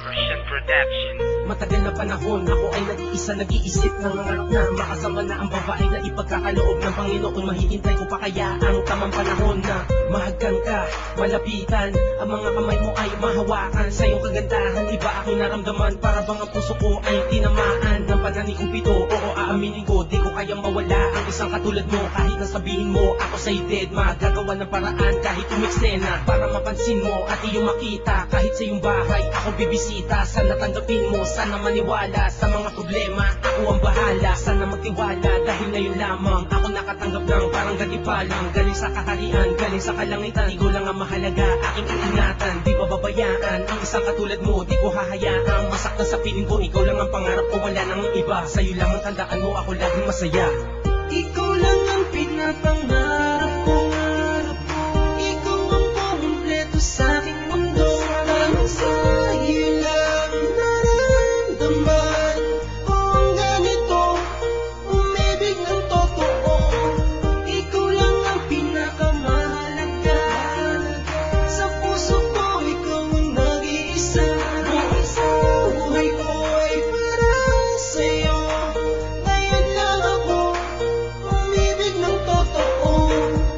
Version Production. Matagal na panahon, ako ay nag-iisa, nag-iisip ng nangarap na makasama na ang babae na ipagkakaloob ng Panginoon. Mahihintay ko pa kaya ang tamang panahon na mahagkan ka, malapitan, ang mga kamay mo ay mahawakan. Sa iyong kagandahan, iba aking naramdaman, para bang ang puso ko ay tinamaan ng panani Cupido. Oo, aaminin ko, di ko kayang mawala ang isang katulad mo. Kahit na sabihin mo, ako sa'y dead, magagawa ng paraan kahit umiksena para mapansin mo at iyong makita. Kahit sa iyong bahay, ako bibisita. Sana tanggapin mo, sana maniwala sa mga problema, ako ang bahala. Sana magtiwala dahil ngayon lamang ako nakatanggap ng parang gatipalang. Galing sa kaharian, galing sa kalangitan, ikaw lang ang mahalaga, aking iingatan. Di pababayaan ang isang katulad mo, di ko hahayaang masaktan sa piling ko. Ikaw lang ang pangarap ko, wala nang iba. Sa'yo lang ang tandaan mo, ako laging masaya. Ikaw lang ang pinapangarap ko. Ikaw ang kumpleto sa aking mundo. Dahil sa'yo lang nararamdaman ko ang ganito, umibig ng totoo. Ikaw lang ang pinakamahalaga sa puso ko, ikaw ang nag-iisa. Buhay ko ay para sa'yo, ngayon lang ako umibig ng totoo.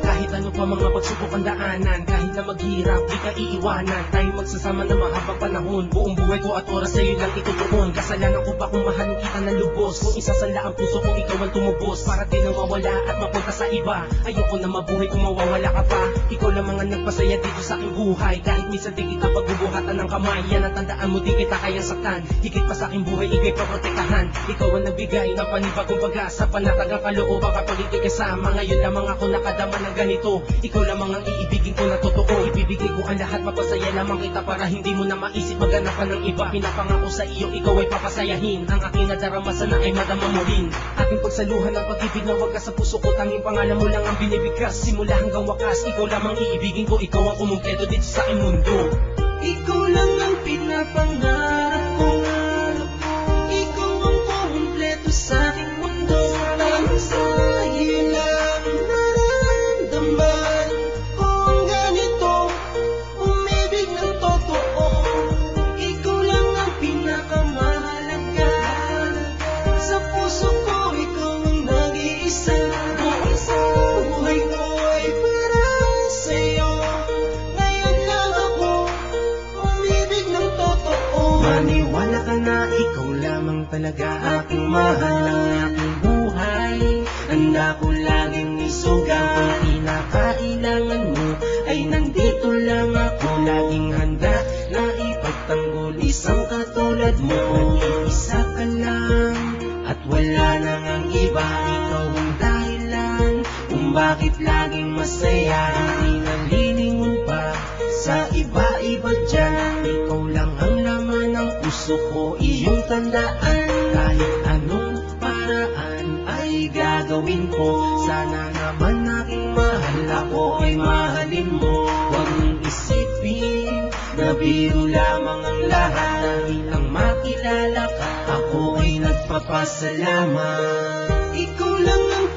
Kahit ano pa mga pagsubok ang daanan, kahit na maghirap, di ka iiwanan. Tayo magsasama na mahabang panahon, buong buhay ko at oras sa'yo lang itutuon. Kasalanan ko ba kung mahalin kita ng lubos? Kung isasanla ang puso kong ikaw ang tumubos, para di nang mawala at mapunta sa iba. Ayoko na mabuhay kung mawawala ka pa. Ikaw lang ang nagpasaya dito sa aking buhay. Kahit minsan di kita pagbubuhatan ng kamay, yan ang tandaan mo, di kita kayang saktan. Higit pa sa aking buhay, ikaw'y paprotektahan. Ikaw ang nagbigay ng panibagong pag-asa, panatagang kalooban kapag ika'y kasama. Ngayon lamang ako nakadama ng ganito. Ikaw lamang ang iibigin ko na totoo. Ibibigay ko ang lahat, mapasaya lamang kita para hindi mo na maisip maghanap ka ng iba. Pinapangako sa iyo, ikaw ay papasayahin. Ang aking nadarama sana ay madama mo rin. Ating pagsaluhan ng pag-ibig na wagas sa puso ko, tanging pangalan mo lang ang binibigkas. Simula hanggang wakas, ikaw lamang iibigin ko. Ikaw ang kumumpleto dito sa aking mundo. Ikaw lang ang pinapangarap ko. Ikaw ang kumpleto sa aking mundo. Dahil sa'yo lang nararamdaman ko ang ganito, umibig ng totoo. Ikaw lang ang pinakamahalaga sa puso ko, ikaw ang nag-iisa. Buhay ko ay para sa'yo, ngayon lang ako umibig ng totoo. Maniwala ka na ikaw lamang talaga aking mahal ng aking buhay. Handa ko laging isugang kung kinakailangan mo, ay nandito lang ako, laging handa na ipagtanggol isang katulad mo. Mag-iisa ka lang at wala nang ang iba. Ikaw ang dahilan kung bakit laging masaya. Hindi nalilingon pa sa iba-iba dyan. Ikaw lang ang laman ng puso ko, iyong tandaan. Kahit anong paraan ay gagawin ko. Sana naman aking mahal, ako ay mahalin mo. Huwag mong isipin na biro lamang ang lahat. Dahil ang makilala ka, ako ay nagpapasalamat. Ikaw lang ang